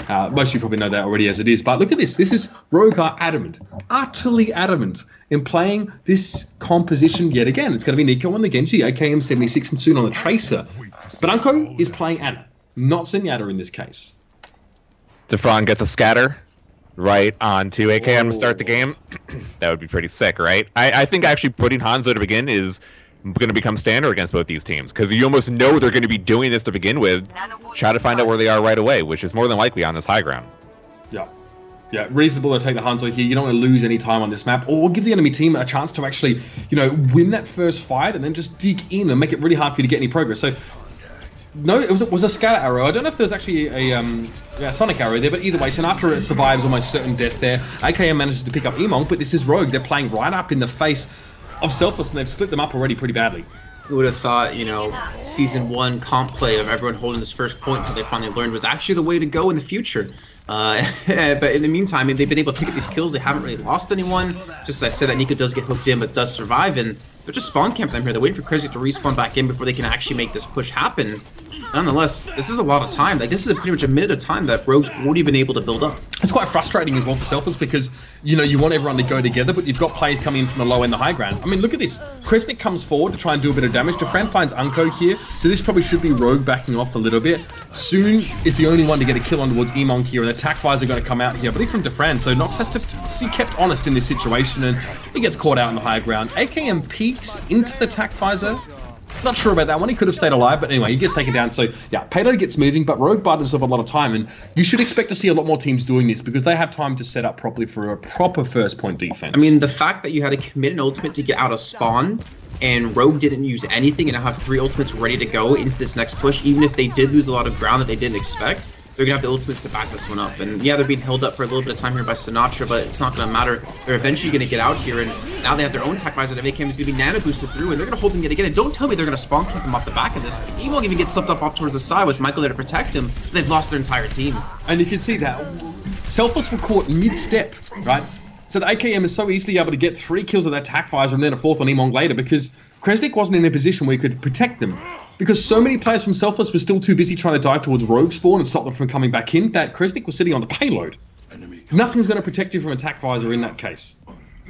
Most of you probably know that already as it is. But look at this. This is Rogue are adamant, utterly adamant in playing this composition yet again. It's going to be Nico on the Genji, AKM 76, and soon on the Tracer. But Unko is playing Ana, not Zenyatta in this case. Defran gets a scatter right onto AKM to start the game. That would be pretty sick, right? I think actually putting Hanzo to begin is going to become standard against both these teams, because you almost know they're going to be doing this to begin with. Try to find out where they are right away, which is more than likely on this high ground. Yeah, reasonable to take the Hanzo here. You don't want to lose any time on this map, or give the enemy team a chance to actually, win that first fight and then just dig in and make it really hard for you to get any progress. So, no, it was a scatter arrow. I don't know if there's actually a sonic arrow there, but either way, Sinatra survives almost certain death there. AKM manages to pick up Emong, but this is Rogue. They're playing right up in the face of Selfless, and they've split them up already pretty badly. Who would have thought, Season 1 comp play of everyone holding this first point until they finally learned was actually the way to go in the future. But in the meantime, they've been able to pick up these kills. They haven't really lost anyone. Just as I said, that Nico does get hooked in, but does survive, and they're just spawn camping them here. They're waiting for Crazy to respawn back in before they can actually make this push happen. Nonetheless, this is a lot of time. Like, this is pretty much a minute of time that Rogue's already been able to build up. It's quite frustrating as well for Selfless, because, you want everyone to go together, but you've got players coming in from the low and the high ground. I mean, look at this. Kresnik comes forward to try and do a bit of damage. Defran finds Unko here, so this probably should be Rogue backing off a little bit. Soon is the only one to get a kill on towards Emong here, and attack fires are going to come out here, I believe from Defran, so Nox has to be kept honest in this situation, and he gets caught out in the high ground. AKM peeks into the attack visor. Not sure about that one. He could have stayed alive, but anyway, he gets taken down. So, yeah, Payload gets moving, but Rogue bought himself a lot of time, and you should expect to see a lot more teams doing this because they have time to set up properly for a proper first point defense. I mean, the fact that you had to commit an ultimate to get out of spawn, and Rogue didn't use anything, and now have 3 ultimates ready to go into this next push, even if they did lose a lot of ground that they didn't expect, they're going to have the ultimates to back this one up. And yeah, they're being held up for a little bit of time here by Sinatra, but it's not going to matter. They're eventually going to get out here, and now they have their own attack visor that AKM is going to be nano boosted through, and they're going to hold them yet again. And don't tell me they're going to spawn kick them off the back of this. Emong even gets slipped off towards the side with Michael there to protect him. They've lost their entire team. And you can see that Selfless were caught mid-step, right? So the AKM is so easily able to get 3 kills with that attack visor and then a 4th on Emong later, because Kresnik wasn't in a position where he could protect them. Because so many players from Selfless were still too busy trying to dive towards Rogue spawn and stop them from coming back in, that Kresnik was sitting on the payload. Nothing's going to protect you from attack visor in that case.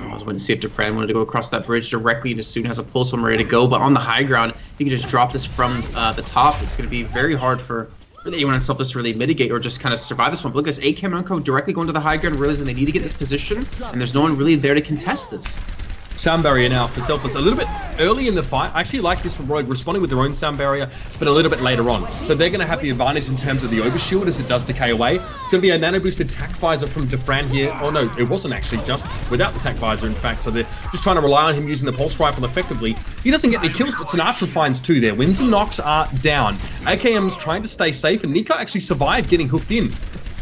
I was waiting to see if Defran wanted to go across that bridge directly, and as soon has a pulse one ready to go. But on the high ground, he can just drop this from the top. It's going to be very hard for anyone in Selfless to really mitigate or just kind of survive this one. But look at this, AKM and Unko directly going to the high ground, realizing they need to get this position, and there's no one really there to contest this. Sound barrier now for Selfless. A little bit early in the fight. I actually like this from Rogue, responding with their own sound barrier, but a little bit later on. So they're going to have the advantage in terms of the overshield as it does decay away. It's going to be a nano boosted attack visor from Defran here. Oh no, it wasn't actually, just without the attack visor in fact. So they're just trying to rely on him using the pulse rifle effectively. He doesn't get any kills, but Sinatra finds 2 there. Wins and Nox are down. AKM's trying to stay safe, and Nico actually survived getting hooked in.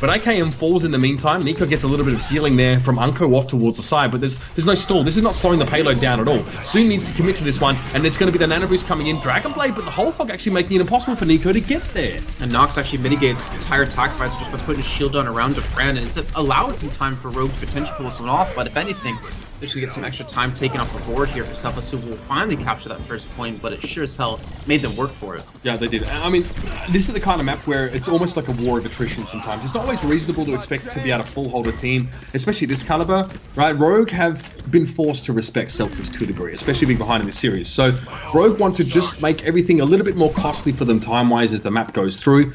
But AKM falls in the meantime. Nico gets a little bit of healing there from Unko off towards the side, but there's no stall. This is not slowing the payload down at all. Soon needs to commit to this one, and it's going to be the nano boost coming in. Dragonblade, but the whole fog actually making it impossible for Nico to get there. And Nox actually mitigated this entire attack visor just by putting his shield on around Defran, and it's allowed some time for Rogue to potentially pull this one off, but if anything, they're just going to get some extra time taken off the board here for Selfless, who will finally capture that first point, but it sure as hell made them work for it. Yeah, they did. I mean, this is the kind of map where it's almost like a war of attrition sometimes. It's not always reasonable to expect to be able to full hold a team, especially this caliber, right? Rogue have been forced to respect Selfless to a degree, especially being behind in this series. So Rogue want to just make everything a little bit more costly for them time-wise as the map goes through.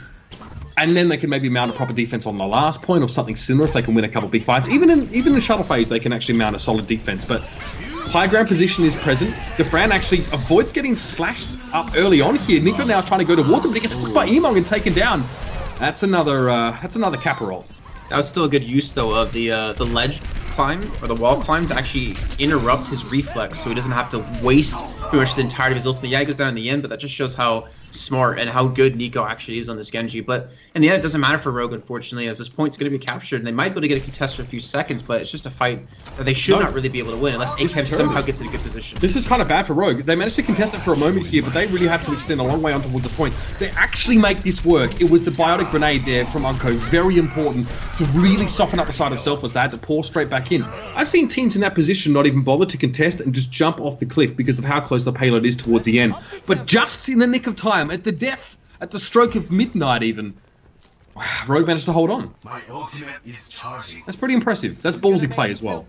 And then they can maybe mount a proper defense on the last point or something similar if they can win a couple big fights. Even in the shuttle phase, they can actually mount a solid defense. But high ground position is present. Defran actually avoids getting slashed up early on here. Nico now trying to go towards him, but he gets hooked by Emong and taken down. That's another kappa roll. That was still a good use though of the ledge climb or the wall climb to actually interrupt his reflex, so he doesn't have to waste pretty much the entirety of his ultimate. Yeah, he goes down in the end, but that just shows how smart and how good Nico actually is on this Genji. But in the end, it doesn't matter for Rogue, unfortunately, as this point's going to be captured, and they might be able to get a contest for a few seconds, but it's just a fight that they should not really be able to win unless AKM somehow gets in a good position. This is kind of bad for Rogue. They managed to contest it for a moment here, but they really have to extend a long way on towards the point. They actually make this work. It was the biotic grenade there from Unko, very important to really soften up the side of Selfless. They had to pour straight back in. I've seen teams in that position not even bother to contest and just jump off the cliff because of how close the payload is towards the end. But just in the nick of time, at the death, at the stroke of midnight even, Rogue managed to hold on. My ultimate is charging. That's pretty impressive. That's ballsy play as well.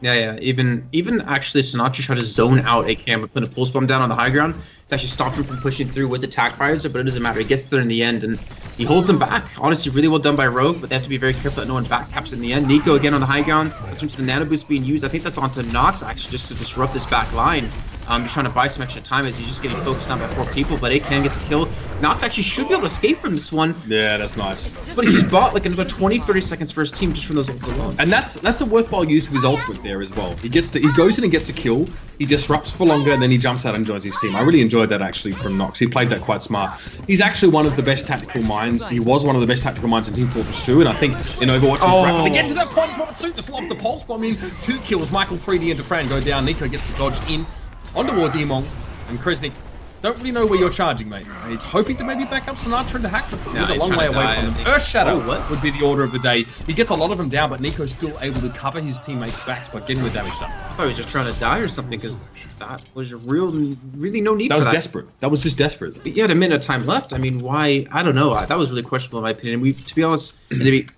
Yeah. Even actually, Sinatra tried to zone out AKM and put a pulse bomb down on the high ground to actually stop him from pushing through with attack visor, but it doesn't matter. He gets there in the end, and he holds him back. Honestly, really well done by Rogue, but they have to be very careful that no one backcaps in the end. Nico again on the high ground. In terms of the nano boost being used, I think that's onto Nox actually just to disrupt this back line. Just trying to buy some extra time as he's just getting focused on by 4 people, but AKM gets a kill. Nox actually should be able to escape from this one. Yeah, that's nice. But he's bought like another 20-30 seconds for his team just from those ults alone. And that's a worthwhile use of his ultimate there as well. He goes in and gets a kill, he disrupts for longer, and then he jumps out and joins his team. I really enjoyed that actually from Nox. He played that quite smart. He's actually one of the best tactical minds. He was one of the best tactical minds in Team Fortress 2, and I think in Overwatch he's rapidly getting to that point as well. It's just locked the pulse bomb in. 2 kills. Michael 3D and Fran go down. Nico gets the dodge in. On towards Emong, and Kresnik don't really know where you're charging, mate. He's hoping to maybe back up Sinatra and hack, but he's a long way away from him. Earth Shadow would be the order of the day. He gets a lot of them down, but Nico's still able to cover his teammates' backs by getting the damage done. I thought he was just trying to die or something, because that was really no need for that. That was desperate. That was just desperate. But you had a minute of time left. I mean, why? I don't know. That was really questionable in my opinion. To be honest, and to be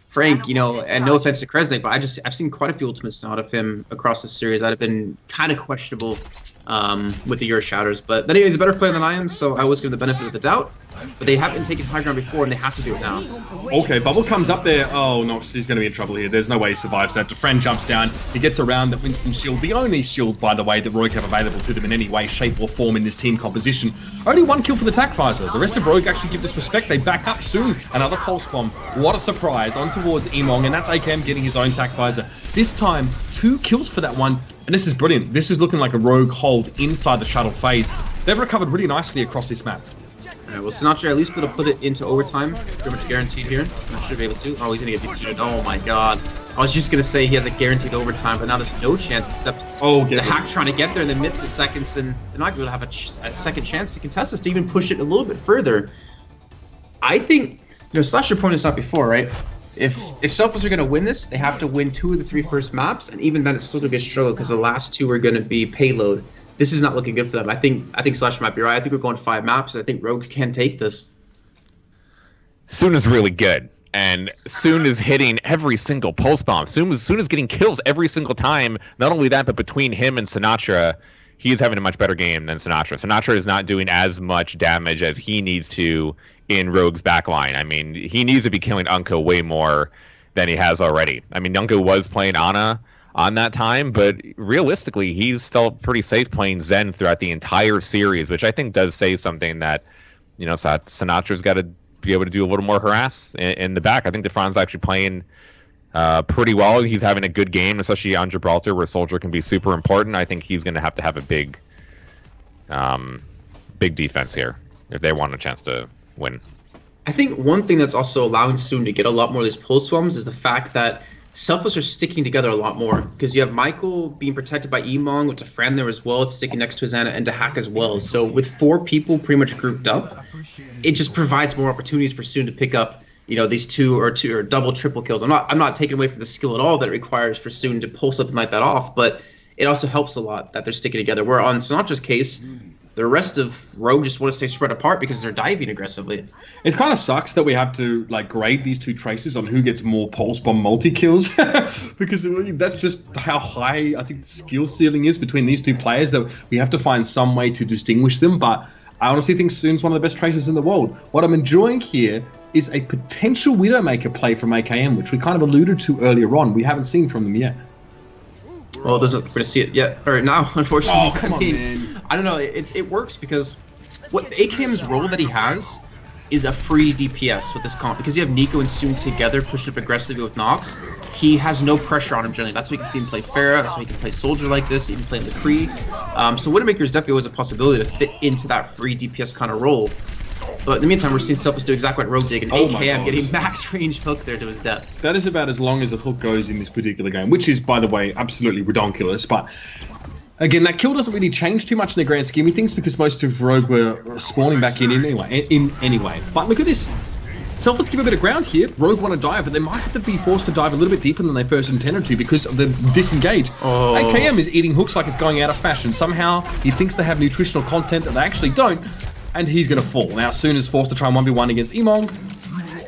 frank, you know, and no offense to Kresnik, but I've seen quite a few ultimates out of him across the series that have been kind of questionable with the Euro Shatters. But anyway, he's a better player than I am, so I always give him the benefit of the doubt. But they haven't taken high ground before, and they have to do it now. Okay, Bubble comes up there. Oh, Nox, he's going to be in trouble here. There's no way he survives that. Defran jumps down. He gets around the Winston shield. The only shield, by the way, that Rogue have available to them in any way, shape, or form in this team composition. Only 1 kill for the attack visor. The rest of Rogue actually give this respect. They back up soon. Another pulse bomb. What a surprise. On towards Emong, and that's AKM getting his own attack visor. This time, 2 kills for that one. And this is brilliant. This is looking like a Rogue hold inside the shuttle phase. They've recovered really nicely across this map. Alright, well, Sinatra at least be able to put it into overtime. Pretty much guaranteed here. I should be able to. Oh, he's going to get destroyed. Oh my god. I was just going to say he has a guaranteed overtime, but now there's no chance except the hack trying to get there in the midst of seconds, and they're not going to have a second chance to contest this, to even push it a little bit further. I think, you know, Slasher pointed this out before, right? If Selfless are going to win this, they have to win 2 of the 3 first maps, and even then it's still going to be a struggle because the last 2 are going to be payload. This is not looking good for them. I think Slasher might be right. I think we're going 5 maps, and I think Rogue can take this. Soon is really good, and Soon is hitting every single pulse bomb. Soon is getting kills every single time. Not only that, but between him and Sinatra, he's having a much better game than Sinatra. Sinatra is not doing as much damage as he needs to in Rogue's backline. I mean, he needs to be killing Unko way more than he has already. I mean, Unko was playing Ana on that time, but realistically, he's felt pretty safe playing Zen throughout the entire series, which I think does say something that, you know, Sinatra's got to be able to do a little more harass in the back. I think Defran's actually playing pretty well. He's having a good game, especially on Gibraltar, where Soldier can be super important. I think he's going to have a big defense here if they want a chance to win. I think one thing that's also allowing Soon to get a lot more of these pulse bombs is the fact that Selfless are sticking together a lot more, because you have Michael being protected by Emong with Defran there as well. It's sticking next to Xana and to Hack as well. So with 4 people pretty much grouped up, it just provides more opportunities for Soon to pick up, you know, these two or double, triple kills. I'm not taking away from the skill at all that it requires for Soon to pull something like that off, but it also helps a lot that they're sticking together. Where on Sinatra's case, the rest of Rogue just want to stay spread apart because they're diving aggressively. It kind of sucks that we have to like grade these 2 traces on who gets more pulse bomb multi kills, because that's just how high I think the skill ceiling is between these 2 players, that we have to find some way to distinguish them. But I honestly think Soon's one of the best traces in the world. What I'm enjoying here is a potential Widowmaker play from AKM, which we kind of alluded to earlier on. We haven't seen from them yet. Well, we're going to see it yet, or now, unfortunately. Oh, come on, man. I don't know. It works because what AKM's role that he has is a free DPS with this comp. Because you have Nico and Soon together, push up aggressively with Nox. He has no pressure on him generally. That's why you can see him play Pharah. That's why he can play Soldier like this. Even play McCree. So Widowmaker is definitely always a possibility to fit into that free DPS kind of role. But in the meantime, we're seeing Selfless do exactly what Rogue did, and AKM getting max range hook there to his death. That is about as long as a hook goes in this particular game, which is, by the way, absolutely redonkulous. But again, that kill doesn't really change too much in the grand scheme of things, because most of Rogue were spawning back in anyway. But look at this. Selfless give a bit of ground here. Rogue want to dive, but they might have to be forced to dive a little bit deeper than they first intended to because of the disengage. Oh. AKM is eating hooks like it's going out of fashion. Somehow he thinks they have nutritional content that they actually don't, and he's going to fall. Now, Soon is forced to try and 1v1 against Emong.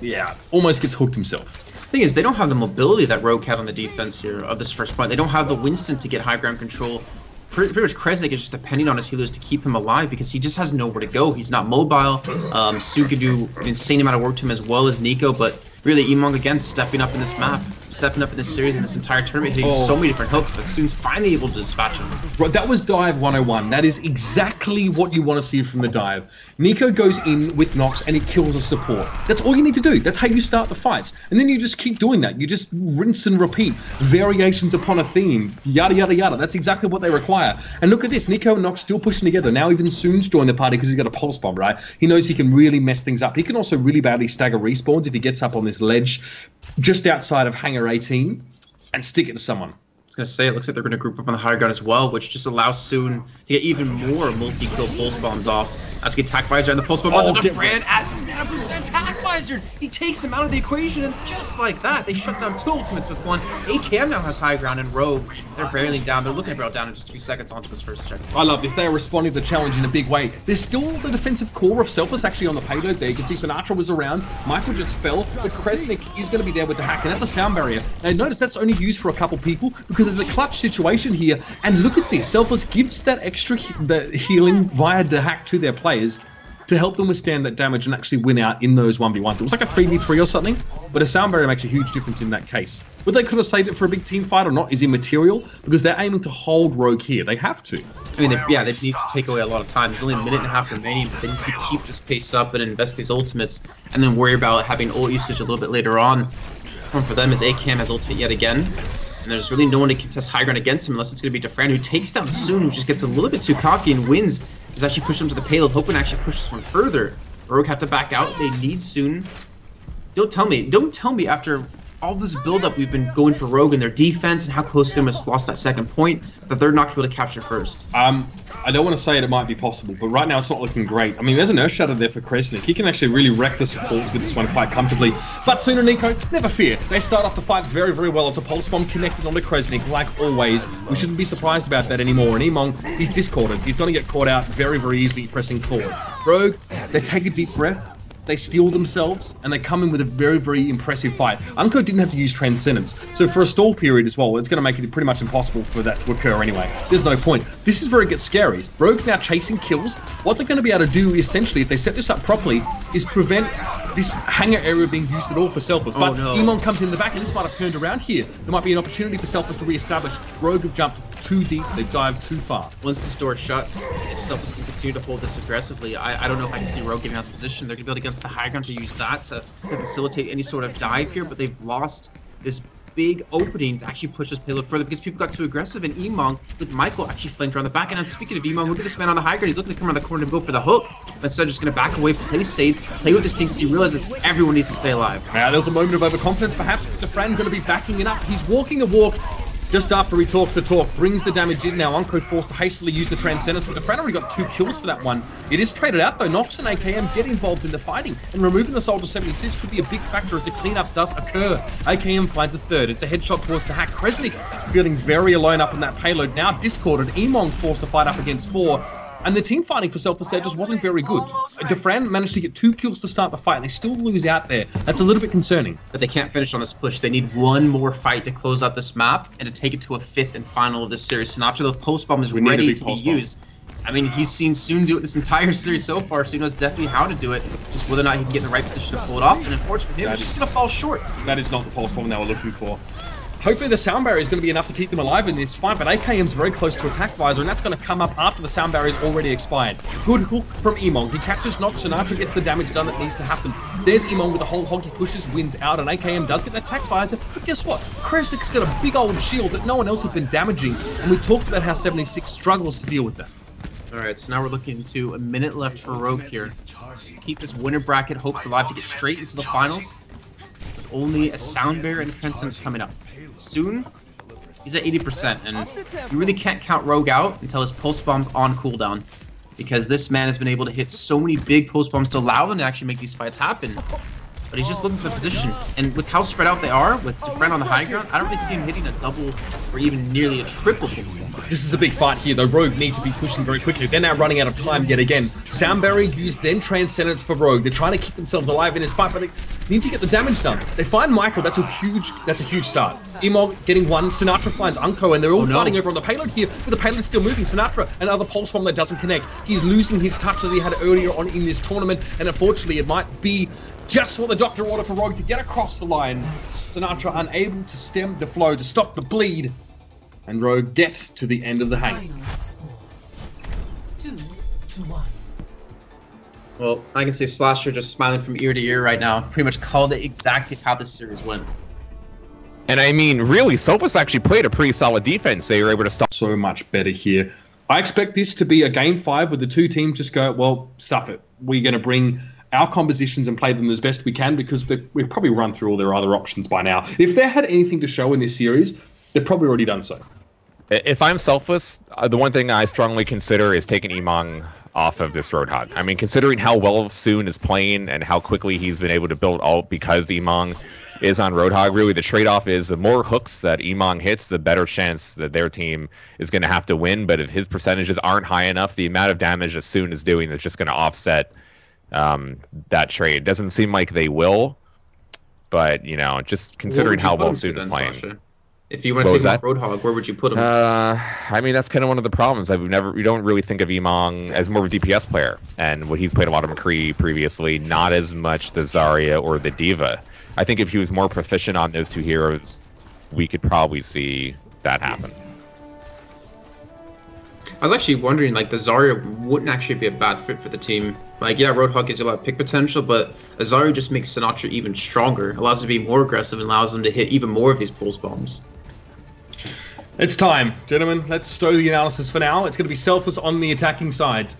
yeah, almost gets hooked himself. Thing is, they don't have the mobility that Rogue had on the defense here of this first point. They don't have the Winston to get high ground control. Pretty much Kresnik is just depending on his healers to keep him alive because he just has nowhere to go. He's not mobile. Su can do an insane amount of work to him as well as Nico, but really Emong again stepping up in this map, stepping up in this series and this entire tournament, hitting so many different hooks, but Su's finally able to dispatch him. Right, that was dive 101. That is exactly what you want to see from the dive. Nico goes in with Nox and he kills a support. That's all you need to do. That's how you start the fights. And then you just keep doing that. You just rinse and repeat. Variations upon a theme. Yada, yada, yada. That's exactly what they require. And look at this. Nico and Nox still pushing together. Now even Soon's joined the party because he's got a pulse bomb, right? He knows he can really mess things up. He can also really badly stagger respawns if he gets up on this ledge just outside of Hangar 18 and stick it to someone. I was going to say, it looks like they're going to group up on the higher ground as well, which just allows Soon to get even more multi-kill pulse bombs off. As we get Tac Visor and the pulse bomb onto Defran as his 9% Tac Visor. He takes him out of the equation, and just like that, they shut down 2 ultimates with one. AKM now has high ground, and Rogue, they're barreling down. They're looking to barrel down in just 2 seconds onto this first check. I love this. They are responding to the challenge in a big way. There's still the defensive core of Selfless actually on the payload there. You can see Sinatra was around. Michael just fell, but Kresnik is going to be there with the hack, and that's a sound barrier. And notice that's only used for a couple people because there's a clutch situation here. And look at this. Selfless gives that extra healing via the hack to their players to help them withstand that damage and actually win out in those 1v1s. It was like a 3v3 or something, but a sound barrier makes a huge difference in that case. Whether they could have saved it for a big team fight or not is immaterial, because they're aiming to hold Rogue here. They have to. I mean, they need to take away a lot of time. There's only a minute and a half remaining, but they need to keep this pace up and invest these ultimates, and then worry about having ult usage a little bit later on. One for them is AKM has ultimate yet again, and there's really no one to contest high ground against him unless it's going to be Defran, who takes down Soon, who just gets a little bit too cocky and wins. He's actually pushed him to the payload, hoping to actually push this one further. Rogue have to back out. They need Soon. Don't tell me after all this build-up we've been going for Rogue and their defense and how close they almost lost that second point, that they're not going to be able to capture first. I don't want to say it might be possible, but right now it's not looking great. I mean, there's an Earth Shatter there for Kresnik. He can actually really wreck the supports with this one quite comfortably. But Soon and Nico, never fear. They start off the fight very, very well. It's a pulse bomb connected onto Kresnik, like always. We shouldn't be surprised about that anymore. And Emong, he's discorded. He's going to get caught out very, very easily pressing forward. Rogue, they take a deep breath. They steal themselves, and they come in with a very, very impressive fight. Unco didn't have to use Transcendence, so for a stall period as well, it's going to make it pretty much impossible for that to occur anyway. There's no point. This is where it gets scary. Rogue now chasing kills. What they're going to be able to do, essentially, if they set this up properly, is prevent this hangar area being used at all for Selfless. But Emong comes in the back, and this might have turned around here. There might be an opportunity for Selfless to re-establish. Rogue have jumped too deep. They've dived too far. Once this door shuts, if Selfless can continue to hold this aggressively, I don't know if I can see Rogue getting out of position. They're going to be able to get to the high ground to use that to facilitate any sort of dive here, but they've lost this big opening to actually push this payload further because people got too aggressive, and Emong with Michael actually flanked around the back. And speaking of Emong, look at this man on the high ground. He's looking to come around the corner and go for the hook. But instead, just going to back away, play safe, play with this team because he realizes everyone needs to stay alive. Yeah, there's a moment of overconfidence, perhaps. Defran going to be backing it up. He's walking a walk. Just after he talks the talk, brings the damage in. Now Unco forced to hastily use the Transcendence, but Defran already got 2 kills for that one. It is traded out though. Nox and AKM get involved in the fighting, and removing the Soldier 76 could be a big factor as the cleanup does occur. AKM finds a third. It's a headshot towards the hack. Kresnik feeling very alone up in that payload. Now discorded. Emong forced to fight up against 4. And the team fighting for Selfless there just wasn't very good. Defran managed to get 2 kills to start the fight, and they still lose out there. That's a little bit concerning. But they can't finish on this push. They need one more fight to close out this map and to take it to a 5th and final of this series. Sinatra, the post bomb is ready to be used. I mean, he's seen Soon do it this entire series so far, so he knows definitely how to do it. Just whether or not he can get in the right position to pull it off. And unfortunately, he's just going to fall short. That is not the pulse bomb they were looking for. Hopefully the sound barrier is going to be enough to keep them alive in this fight, but AKM's very close to attack visor, and that's going to come up after the sound barrier is already expired. Good hook from Emong. He catches Nox. Sinatra gets the damage done that needs to happen. There's Emong with the whole hog. He pushes, wins out, and AKM does get the attack visor. But guess what? Kresnik's got a big old shield that no one else has been damaging, and we talked about how 76 struggles to deal with that. Alright, so now we're looking to a minute left for Rogue here. Keep this winner bracket hopes alive to get straight into the finals. With only a sound barrier and a Transcendence coming up. Soon, he's at 80%, and you really can't count Rogue out until his pulse bomb's on cooldown, because this man has been able to hit so many big pulse bombs to allow them to actually make these fights happen. but he's just looking for the position. And with how spread out they are, with Defend on the high ground, I don't really see him hitting a double or even nearly a triple pulse bomb. This is a big fight here, though. Rogue need to be pushing very quickly. They're now running out of time yet again. Sound Barrier used, then Transcendence for Rogue. They're trying to keep themselves alive in this fight, but they need to get the damage done. They find Michael. That's a huge start. Emog getting one. Sinatra finds Unko, and they're all fighting over on the payload here, but the payload's still moving. Sinatra, another pulse bomb that doesn't connect. He's losing his touch that he had earlier on in this tournament, and unfortunately, it might be just what the doctor ordered for Rogue to get across the line. Sinatra unable to stem the flow, to stop the bleed, and Rogue get to the end of the hang. 2-1. Well, I can say Slasher just smiling from ear to ear right now. Pretty much called it exactly how this series went. And I mean, really, Selfless actually played a pretty solid defense. They were able to stop So much better here. I expect this to be a game 5 where the two teams just go, well, stuff it. We're going to bring our compositions and play them as best we can, because we've probably run through all their other options by now. If they had anything to show in this series, they've probably already done so. If I'm Selfless, the one thing I strongly consider is taking Emong off of this Roadhog. I mean, considering how well Soon is playing and how quickly he's been able to build ult because Emong is on Roadhog, really the trade-off is the more hooks that Emong hits, the better chance that their team is going to have to win. But if his percentages aren't high enough, the amount of damage that Soon is doing is just going to offset that trade. Doesn't seem like they will, but, you know, just considering how well Soon is playing. Sasha? If you want to take him off Roadhog, where would you put him? I mean, that's kind of one of the problems. We don't really think of Emong as more of a DPS player, and what he's played a lot of McCree previously, not as much the Zarya or the Diva. I think if he was more proficient on those two heroes, we could probably see that happen. I was actually wondering, like, the Zarya wouldn't actually be a bad fit for the team. Like, yeah, Roadhog gives you a lot of pick potential, but a Zarya just makes Sinatra even stronger, allows him to be more aggressive, and allows him to hit even more of these pulse bombs. It's time, gentlemen. Let's stow the analysis for now. It's going to be Selfless on the attacking side.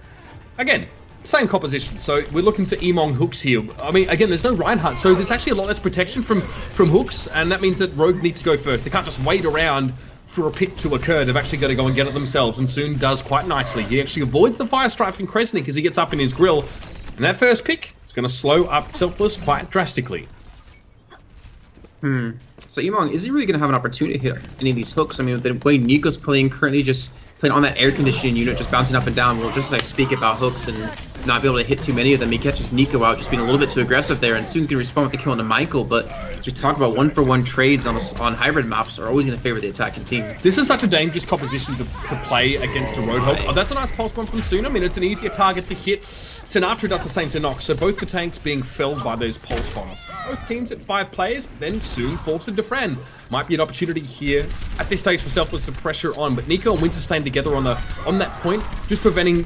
Again, same composition. So we're looking for Emong hooks here. I mean, again, there's no Reinhardt, so there's actually a lot less protection from hooks, and that means that Rogue needs to go first. They can't just wait around for a pick to occur. They've actually got to go and get it themselves, and Soon does quite nicely. He actually avoids the fire strike from Kresnik as he gets up in his grill, and that first pick is going to slow up Selfless quite drastically. So Emong, is he really going to have an opportunity to hit any of these hooks? I mean, with the way Nico's playing currently, just playing on that air conditioning unit, just bouncing up and down, well, just as I speak about hooks and not be able to hit too many of them, he catches Nico out, just being a little bit too aggressive there, and Soon's going to respond with the kill into Michael, but as we talk about one-for-one trades on hybrid maps are always going to favor the attacking team. This is such a dangerous composition to play against a Roadhog. Oh, that's a nice pulse bomb from Soon. I mean, it's an easier target to hit. Sinatra does the same to Nox, so both the tanks being felled by those pulse bombs. Both teams at 5 players, then Soon forced to defend. Might be an opportunity here at this stage for Selfless to pressure on, but Nico and Winter staying together on that point, just preventing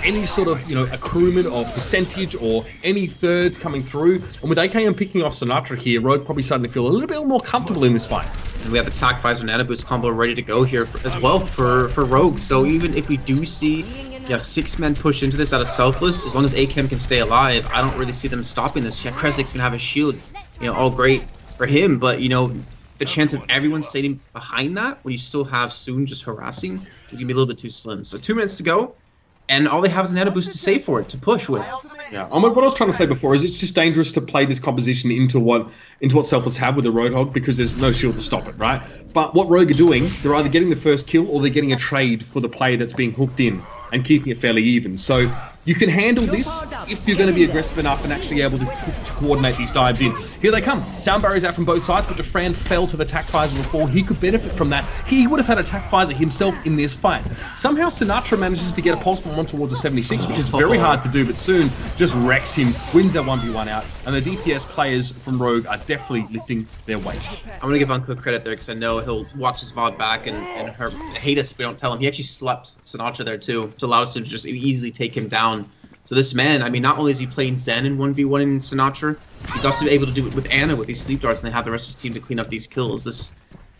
any sort of, you know, accruement of percentage or any thirds coming through. And with AKM picking off Sinatra here, Rogue probably starting to feel a little bit more comfortable in this fight. And we have the TAC Visor Nano Boost combo ready to go here as well for Rogue. So even if we do see 6-man push into this out of Selfless, as long as AKM can stay alive, I don't really see them stopping this. Yeah, Kresnik's gonna have a shield, you know, all great for him, but you know, the chance of everyone staying behind that when you still have Soon just harassing is gonna be a little bit too slim. So 2 minutes to go, and all they have is a Nano Boost to save for it, to push with. Yeah, what I was trying to say before is it's just dangerous to play this composition into what Selfless have with the Roadhog, because there's no shield to stop it, right? But what Rogue are doing, they're either getting the first kill or they're getting a trade for the play that's being hooked in and keeping it fairly even. So you can handle this if you're going to be aggressive enough and actually able to coordinate these dives in. Here they come. Sound barriers out from both sides, but Defran fell to the attack visor before. He could benefit from that. He would have had attack visor himself in this fight. Somehow Sinatra manages to get a pulse bomb on towards a 76, which is very hard to do, but Soon just wrecks him, wins that 1v1 out, and the DPS players from Rogue are definitely lifting their weight. I'm going to give Unco credit there, because I know he'll watch his VOD back and hate us if we don't tell him. He actually slept Sinatra there too, to allow us to just easily take him down. So this man, I mean, not only is he playing Zen in 1v1 in Sinatra, he's also able to do it with Anna with these sleep darts, and they have the rest of his team to clean up these kills. This,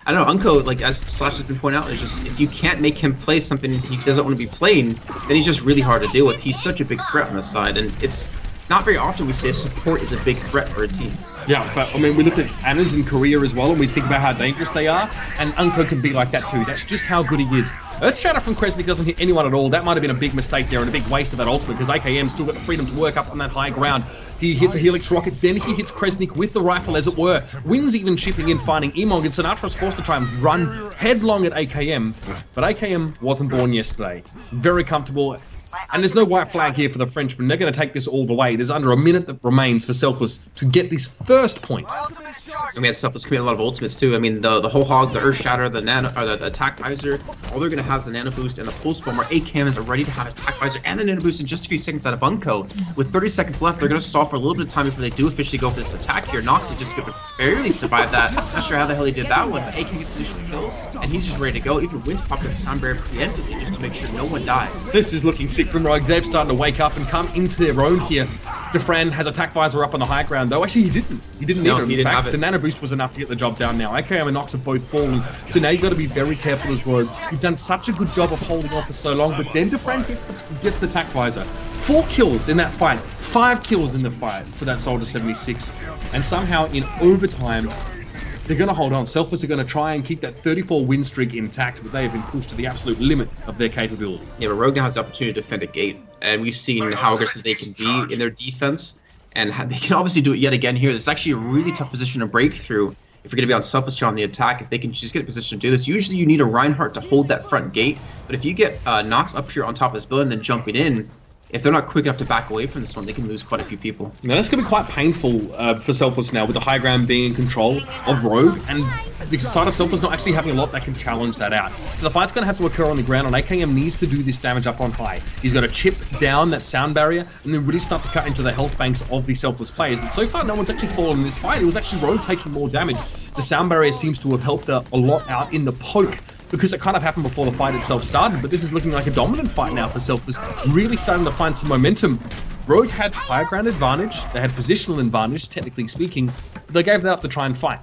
I don't know, Unco, like as Slash has been pointing out, is just, if you can't make him play something he doesn't want to be playing, then he's just really hard to deal with. He's such a big threat on this side, and it's not very often we say support is a big threat for a team. Yeah, but I mean, we look at Anna's in Korea as well, and we think about how dangerous they are, and Unko can be like that too. That's just how good he is. Earthshatter from Kresnik doesn't hit anyone at all. That might have been a big mistake there and a big waste of that ultimate, because AKM still got the freedom to work up on that high ground. He hits a Helix Rocket, then he hits Kresnik with the rifle, as it were. Wins even chipping in, finding Emog, and Sinatra's forced to try and run headlong at AKM. But AKM wasn't born yesterday. Very comfortable. And there's no white flag here for the Frenchmen. They're going to take this all the way. There's under a minute that remains for Selfless to get this first point. And we had Selfless commit a lot of ultimates too. I mean, the whole hog, the Earth Shatter, the nano, or the attack visor, all they're going to have is the nano boost and the pulse bomb, where AKM is ready to have his attack visor and the nano boost in just a few seconds out of Unko. With 30 seconds left, they're going to stall for a little bit of time before they do officially go for this attack here. Nox is just going to barely survive that. Not sure how the hell he did that one, but AKM gets initial kill, and he's just ready to go. Even Wins popped up the sound barrier preemptively just to make sure no one dies. This is looking sick from Rogue. They've starting to wake up and come into their own here. Defran has attack visor up on the high ground, though. Actually, he didn't. He didn't need it. In fact, the nano boost was enough to get the job down now. AKM and Nox have both fallen, so now you've got to be very careful as Rogue. You've done such a good job of holding on for so long, but then Defran gets the attack visor. 4 kills in that fight. 5 kills in the fight for that Soldier 76. And somehow, in overtime, they're going to hold on. Selfless are going to try and keep that 34 win streak intact, but they have been pushed to the absolute limit of their capability. Yeah, but Rogue now has the opportunity to defend a gate, and we've seen how aggressive they can be in their defense, and they can obviously do it yet again here. It's actually a really tough position to break through if you're going to be on Selfless on the attack. If they can just get a position to do this, usually you need a Reinhardt to hold that front gate, but if you get Nox up here on top of this building and then jumping in, if they're not quick enough to back away from this one, they can lose quite a few people. Now that's going to be quite painful for Selfless now, with the high ground being in control of Rogue, and the side of Selfless not actually having a lot that can challenge that out. So the fight's going to have to occur on the ground, and AKM needs to do this damage up on high. He's got to chip down that sound barrier, and then really start to cut into the health banks of the Selfless players. But so far, no one's actually fallen in this fight. It was actually Rogue taking more damage. The sound barrier seems to have helped a lot out in the poke, because it kind of happened before the fight itself started, but this is looking like a dominant fight now for Selfless, really starting to find some momentum. Rogue had higher ground advantage, they had positional advantage, technically speaking, but they gave that up to try and fight.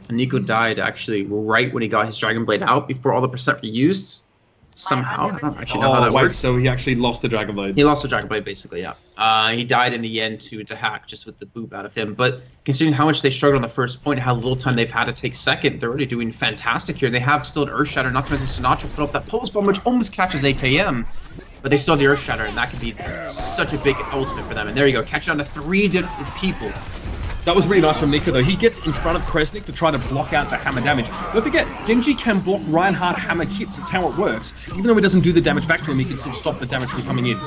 Nico died actually right when he got his Dragon Blade out, before all the percent were used. Somehow, I don't actually know how that works. So he actually lost the Dragon Blade. He lost the Dragon Blade, basically, yeah. He died in the end to hack, just with the boop out of him. But considering how much they struggled on the first point, how little time they've had to take second, they're already doing fantastic here. They have still an Earth Shatter, not to mention Sinatra put up that pulse bomb, which almost catches AKM. But they still have the Earth Shatter, and that could be such a big ultimate for them. And there you go, catch it on to 3 different people. That was really nice from Nico, though. He gets in front of Kresnik to try to block out the hammer damage. Don't forget, Genji can block Reinhardt hammer hits. It's how it works. Even though he doesn't do the damage back to him, he can still stop the damage from coming in.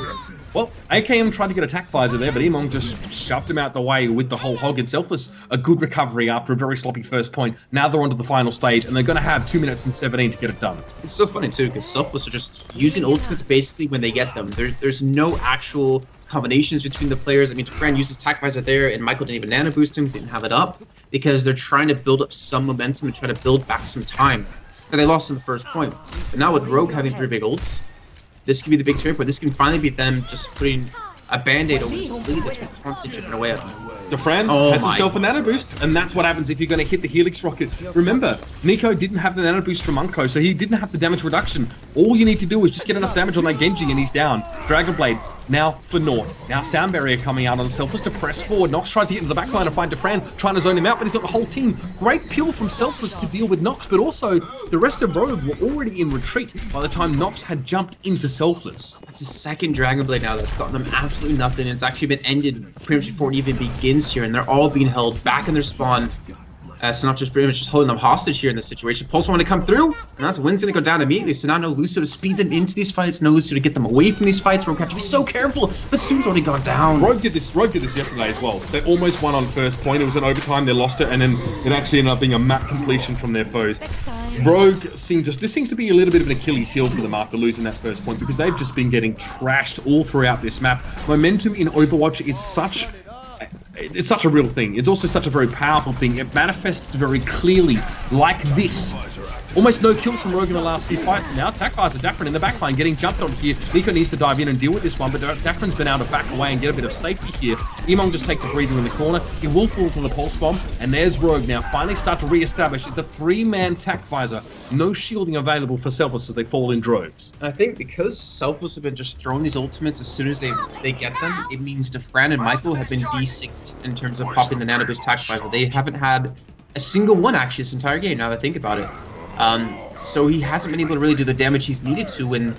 Well, AKM tried to get attack visor there, but Emong just shoved him out the way with the whole hog. And Selfless, a good recovery after a very sloppy first point. Now they're on to the final stage, and they're going to have 2 minutes and 17 to get it done. It's so funny, too, because Selfless are just using ultimates basically when they get them. There's no actual combinations between the players. I mean, Fran uses attack visor there, and Michael didn't even nano boost him because he didn't have it up, because they're trying to build up some momentum and try to build back some time. And they lost in the first point. But now with Rogue having 3 big ults, this could be the big turning point. This can finally be them just putting a band-aid over this lead that's been constantly chipping away at them. Defran has himself a nano boost, and that's what happens if you're going to hit the Helix Rocket. Remember, Nico didn't have the nano boost from Unko, so he didn't have the damage reduction. All you need to do is just get enough damage on that Genji, and he's down. Dragon Blade now for North. Now Sound Barrier coming out on Selfless to press forward. Nox tries to get into the backline and find Defran, trying to zone him out, but he's got the whole team. Great peel from Selfless to deal with Nox, but also the rest of Rogue were already in retreat by the time Nox had jumped into Selfless. That's his second Dragon Blade now that's gotten them absolutely nothing. It's actually been ended pretty much before it even begins here, and they're all being held back in their spawn. Sinatra's pretty much just holding them hostage here in this situation. Pulse want to come through, and that's Win's going to go down immediately. So now no Lucio to speed them into these fights, no Lucio to get them away from these fights. Rogue have to be so careful, but Soon's already gone down. Rogue did this yesterday as well. They almost won on first point. It was an overtime, they lost it, and then it actually ended up being a map completion from their foes. Rogue this seems to be a little bit of an Achilles heel for them after losing that first point, because they've just been getting trashed all throughout this map. Momentum in Overwatch is such a real thing. It's also such a very powerful thing. It manifests very clearly like this. Almost no kills from Rogue in the last few fights. Now attack visor Daffrin in the backline getting jumped on here. Nico needs to dive in and deal with this one, but Daffrin's been able to back away and get a bit of safety here. Emong just takes a breather in the corner. He will fall from the pulse bomb, and there's Rogue now finally start to re-establish. It's a 3-man attack visor. No shielding available for Selfless as they fall in droves. I think because Selfless have been just throwing these ultimates as soon as they get them, it means Defran and Michael have been desynced perfect in terms of popping the nano boost attack visor. They haven't had a single one actually this entire game, now that I think about it. So he hasn't been able to really do the damage he's needed to, when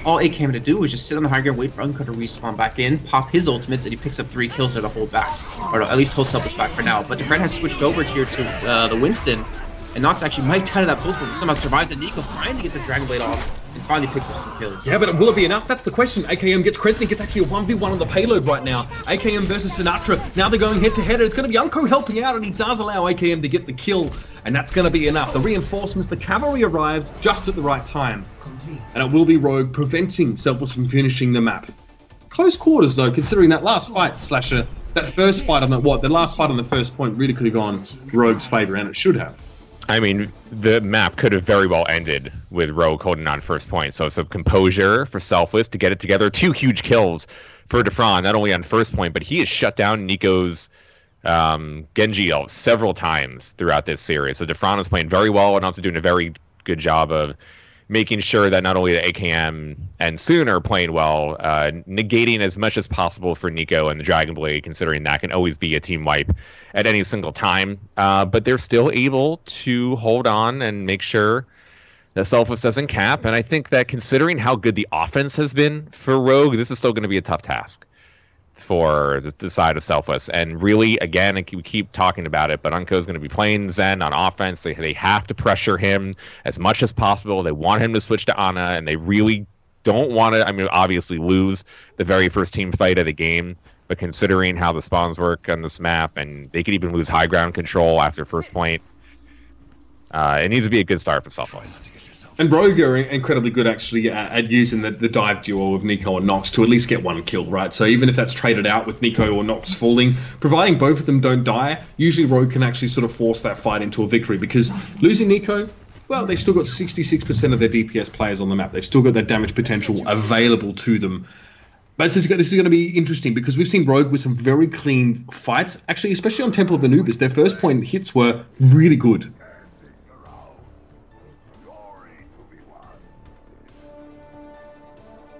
all AKM had to do was just sit on the high ground, wait for Unco to respawn back in, pop his ultimates, and he picks up 3 kills there to hold back. Or at least hold Selfless back for now. But Defran has switched over here to the Winston, and Nox actually might out of that pulse, but somehow survives, and Nico finally gets a Dragon Blade off, and finally picks up some kills. Yeah, but will it be enough? That's the question. AKM gets Crescent, gets actually a 1v1 on the payload right now. AKM versus Sinatra. Now they're going head-to-head, and it's going to be Unco helping out, and he does allow AKM to get the kill, and that's going to be enough. The reinforcements, the cavalry arrives just at the right time, and it will be Rogue preventing Selfless from finishing the map. Close quarters, though, considering that last fight, Slasher, that first fight on the last fight on the first point really could have gone Rogue's favor, and it should have. I mean, the map could have very well ended with Rogue holding on first point. So some composure for Selfless to get it together. 2 huge kills for Defran, not only on first point, but he has shut down Nico's Genji ult several times throughout this series. So Defran is playing very well and also doing a very good job of making sure that not only the AKM and Soon are playing well, negating as much as possible for Nico and the Dragon Blade, considering that can always be a team wipe at any single time. But they're still able to hold on and make sure that Selfless doesn't cap. And I think that considering how good the offense has been for Rogue, this is still going to be a tough task for the side of Selfless. And really, again, we keep talking about it, but Unco is going to be playing Zen on offense. They have to pressure him as much as possible. They want him to switch to Ana, and they really don't want to, I mean, obviously lose the very first team fight of the game, but considering how the spawns work on this map, and they could even lose high ground control after first point, it needs to be a good start for Selfless. And Rogue are incredibly good, actually, at using the dive duo of Nico and Nox to at least get 1 kill, right? So even if that's traded out with Nico or Nox falling, providing both of them don't die, usually Rogue can actually sort of force that fight into a victory, because losing Nico, well, they've still got 66% of their DPS players on the map. They've still got that damage potential available to them. But this is going to be interesting, because we've seen Rogue with some very clean fights, actually, especially on Temple of Anubis. Their first point hits were really good.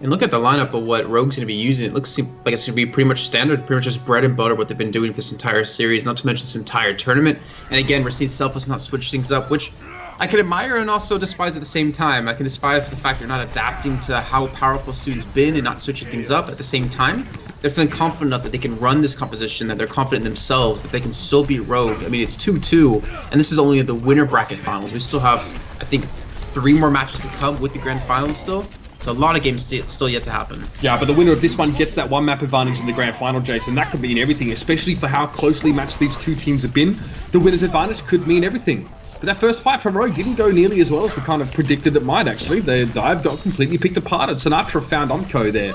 And look at the lineup of what Rogue's going to be using. It looks like it's going to be pretty much standard, pretty much just bread and butter what they've been doing this entire series, not to mention this entire tournament. And again, we're seeing Selfless not switch things up, which I can admire and also despise at the same time. I can despise the fact they're not adapting to how powerful Soon's been and not switching things up at the same time. They're feeling confident enough that they can run this composition, that they're confident in themselves, that they can still beat Rogue. I mean, it's 2-2, and this is only the winner bracket finals. We still have, I think, 3 more matches to come with the grand finals still. So a lot of games still yet to happen. Yeah, but the winner of this one gets that 1 map advantage in the grand final, Jason. That could mean everything, especially for how closely matched these 2 teams have been. The winner's advantage could mean everything. But that first fight from Rogue didn't go nearly as well as we kind of predicted it might, actually. The dive got completely picked apart, and Sinatra found Unco there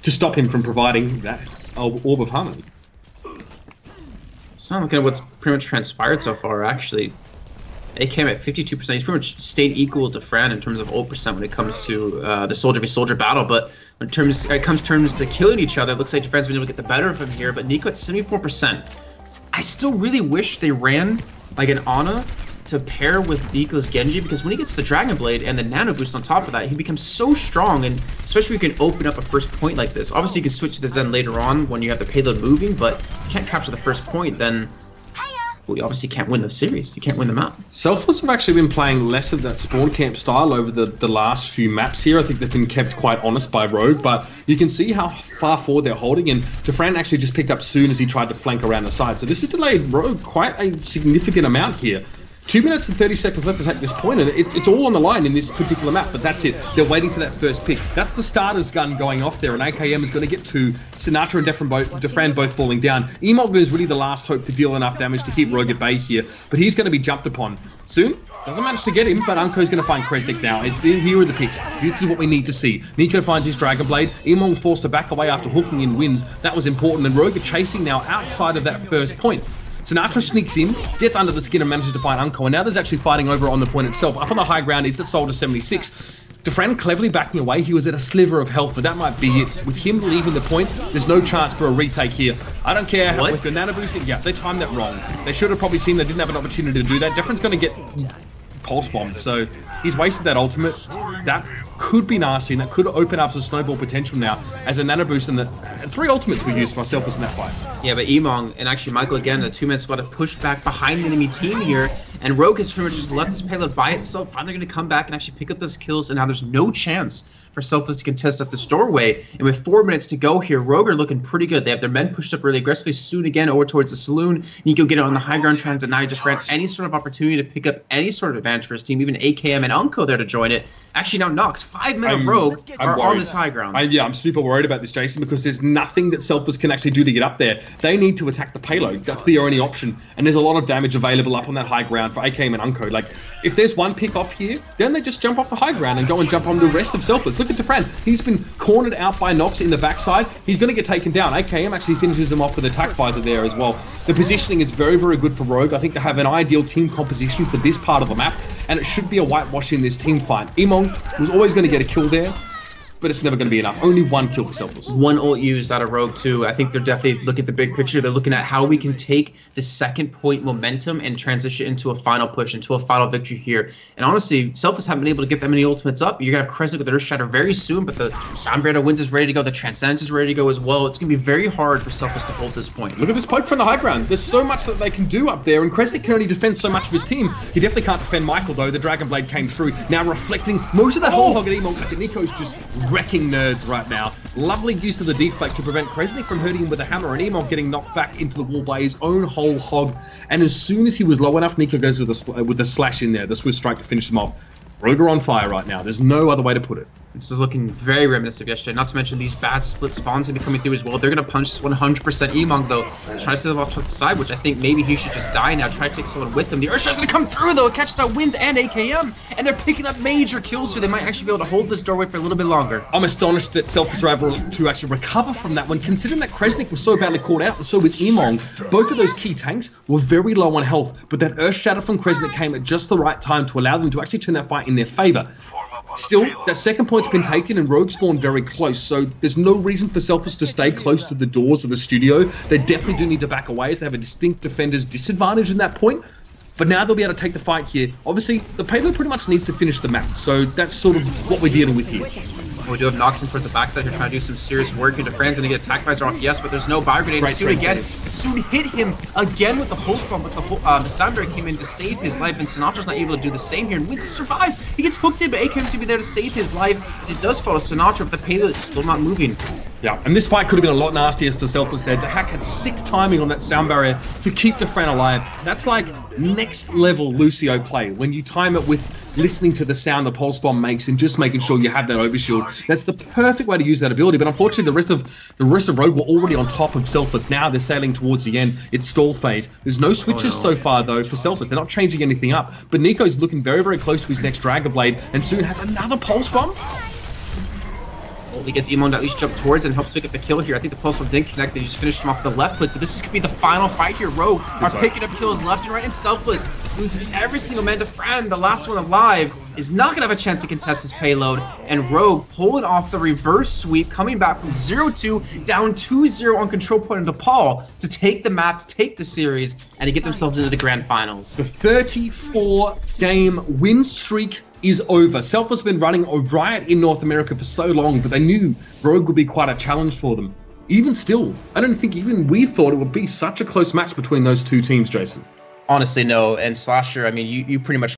to stop him from providing that Orb of Harmony. It's not looking at what's pretty much transpired so far, actually. It came at 52%. He's pretty much stayed equal to Fran in terms of ult percent when it comes to the soldier v soldier battle. But when it comes to killing each other, it looks like Fran's been able to get the better of him here. But Nico at 74%. I still really wish they ran like an Ana to pair with Nico's Genji, because when he gets the Dragon Blade and the Nano Boost on top of that, he becomes so strong, and especially when you can open up a first point like this. Obviously, you can switch to the Zen later on when you have the payload moving, but if you can't capture the first point, then we obviously can't win the series. You can't win the map. Selfless have actually been playing less of that spawn camp style over the last few maps here. I think they've been kept quite honest by Rogue, but you can see how far forward they're holding, and Defran actually just picked up Soon as he tried to flank around the side. So this has delayed Rogue quite a significant amount here. 2 minutes and 30 seconds left to take this point, and it's all on the line in this particular map, but that's it. They're waiting for that first pick. That's the starter's gun going off there, and AKM is going to get 2. Sinatra and Defran both falling down. Emog is really the last hope to deal enough damage to keep Rogue at bay here, but he's going to be jumped upon. Soon, doesn't manage to get him, but Unco's going to find Kresnik now. Here are the picks. This is what we need to see. Nico finds his Dragon Blade. Emog forced to back away after hooking in wins. That was important, and Rogue are chasing now outside of that first point. Sinatra sneaks in, gets under the skin and manages to find Unco, and now there's actually fighting over on the point itself. Up on the high ground is the Soldier 76. Defran cleverly backing away. He was at a sliver of health, but that might be it. With him leaving the point, there's no chance for a retake here. I don't care how with the nano boosting. Yeah, they timed that wrong. They should have probably seen they didn't have an opportunity to do that. Defran's going to get pulse bombed, so he's wasted that ultimate. That could be nasty, and that could open up some snowball potential now as a nano boost, and the 3 ultimates were used by Selfless in that fight. Yeah, but Emong and actually Michael again, the 2-man squad have pushed back behind the enemy team here, and Rogue has pretty much just left this payload by itself. Finally going to come back and actually pick up those kills, and now there's no chance for Selfless to contest at this doorway. And with 4 minutes to go here, Rogue are looking pretty good. They have their men pushed up really aggressively. Soon again over towards the saloon. Nico get it on the high ground, trying to deny Defran any sort of opportunity to pick up any sort of advantage for his team. Even AKM and Unko there to join it. Actually now Nox, 5 men of Rogue are on this high ground. Yeah, I'm super worried about this, Jason, because there's nothing that Selfless can actually do to get up there. They need to attack the payload. That's the only option. And there's a lot of damage available up on that high ground for AKM and Unko. Like, if there's one pick off here, then they just jump off the high ground and go and jump on the rest of Selfless. Look at Defran. He's been cornered out by Nox in the backside. He's going to get taken down. AKM actually finishes him off with attack visor there as well. The positioning is very, very good for Rogue. I think they have an ideal team composition for this part of the map, and it should be a whitewash in this team fight. Emong was always going to get a kill there, but it's never going to be enough. Only 1 kill for Selfless. 1 ult used out of Rogue too. I think they're definitely looking at the big picture. They're looking at how we can take the second point momentum and transition into a final push, into a final victory here. And honestly, Selfless haven't been able to get that many ultimates up. You're going to have Kresnik with the Earth Shatter very soon, but the Soundbreaker Winds is ready to go. The Transcendence is ready to go as well. It's going to be very hard for Selfless to hold this point. Look at this poke from the high ground. There's so much that they can do up there, and Kresnik can only defend so much of his team. He definitely can't defend Michael, though. The Dragon Blade came through, now reflecting most of that whole hog at Emong. Nico's just wrecking nerds right now. Lovely use of the deflect to prevent Kresnik from hurting him with a hammer, and Emong getting knocked back into the wall by his own whole hog. And as soon as he was low enough, Nico goes with the slash in there, the Swift Strike to finish him off. Rogue are on fire right now. There's no other way to put it. This is looking very reminiscent of yesterday, not to mention these bad split spawns going to be coming through as well. They're going to punch this 100% Emong, though. Try to set him off to the side, which I think maybe he should just die now. Try to take someone with him. The Earthshot's going to come through, though. It catches out Winds and AKM, and they're picking up major kills, so they might actually be able to hold this doorway for a little bit longer. I'm astonished that Selfless were able to actually recover from that one, considering that Kresnik was so badly caught out, and so was Emong. Both of those key tanks were very low on health, but that Earth Shatter from Kresnik came at just the right time to allow them to actually turn that fight in their favor. Still, that second point's been taken and Rogue spawned very close, so there's no reason for Selfless to stay close to the doors of the studio. They definitely do need to back away as they have a distinct defender's disadvantage in that point. But now they'll be able to take the fight here. Obviously, the payload pretty much needs to finish the map, so that's sort of what we're dealing with here. We do have Nox in towards the backside here trying to do some serious work. Into Fran's going to get attack visor off, yes, but there's no bio grenade. Soon hit him again with the pulse bomb, but the Soundbreaker came in to save his life, and Sinatra's not able to do the same here. And Winds survives. He gets hooked in, but AKM's to be there to save his life as he does follow Sinatra, but the payload is still not moving. Yeah, and this fight could have been a lot nastier for Selfless there. Dahak had sick timing on that sound barrier to keep Defran alive. That's like next level Lucio play, when you time it with listening to the sound the pulse bomb makes and just making sure you have that overshield. That's the perfect way to use that ability, but unfortunately the rest of Rogue were already on top of Selfless. Now they're sailing towards the end. It's stall phase. There's no switches so far though for Selfless. They're not changing anything up, but Nico's looking very, very close to his next Dragon Blade and soon has another pulse bomb. Well, he gets Emong to at least jump towards and helps pick up the kill here. I think the pulse bomb didn't connect. They just finished him off the left click, but this could be the final fight here. Rogue are picking up kills left and right, and Selfless loses every single man to Fran. The last one alive is not going to have a chance to contest his payload, and Rogue pulling off the reverse sweep, coming back from 0-2 down 2-0 on control point into Paul to take the map, to take the series, and to get themselves into the grand finals. The 34-game win streak is over. Selfless has been running a riot in North America for so long, but they knew Rogue would be quite a challenge for them. Even still, I don't think even we thought it would be such a close match between those two teams, Jason. Honestly, no. And Slasher, I mean, you pretty much